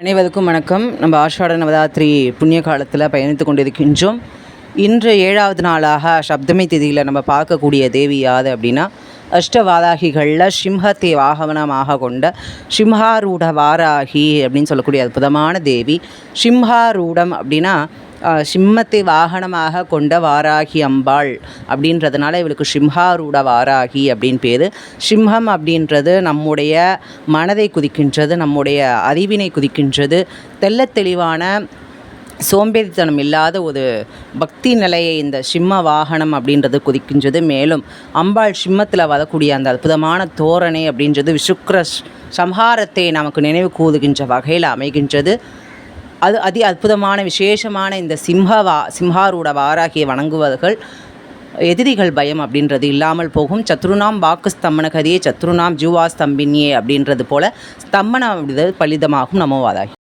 அனைவருக்கும் வணக்கம். நம்ம ஆஷாட நவராத்திரி புண்ணிய காலத்தில் பயணித்து கொண்டிருக்கின்றோம். இன்று 7வது நாளாக சப்தமி திதியில் நம்ம பார்க்கக்கூடிய தேவி யாது அப்படின்னா, அஷ்டவாராகிகளில் சிம்ஹத்தை வாகனமாக கொண்ட சிம்ஹாரூட வாராகி அப்படின்னு சொல்லக்கூடிய அற்புதமான தேவி. சிம்ஹாரூடம் அப்படின்னா சிம்மத்தை வாகனமாக கொண்ட வாராகி அம்பாள் அப்படின்றதுனால இவளுக்கு சிம்ஹாரூட வாராகி அப்படின்னு பேர். சிம்ஹம் அப்படின்றது நம்முடைய மனதை குதிக்கின்றது, நம்முடைய அறிவினை குதிக்கின்றது. தெள்ளத் தெளிவான சோம்பேறித்தனம் இல்லாத ஒரு பக்தி நிலையை இந்த சிம்ம வாகனம் அப்படின்றது குதிக்கின்றது. மேலும் அம்பாள் சிம்மத்தில் வரக்கூடிய அந்த அற்புதமான தோரணை அப்படின்றது சுக்ர சம்ஹாரத்தை நமக்கு நினைவு கூறுகின்ற வகையில் அமைகின்றது. அது அற்புதமான விசேஷமான இந்த சிம்ஹாரூட வாராகியை வணங்குவர்கள் எதிரிகள் பயம் அப்படின்றது இல்லாமல் போகும். சத்ருநாம் வாக்கு ஸ்தம்பனகரியே சத்ருநாம் ஜீவா ஸ்தம்பினியே அப்படின்றது போல் ஸ்தம்பனம் அப்படின்றது பலிதமாகும். நமோ வாராகி.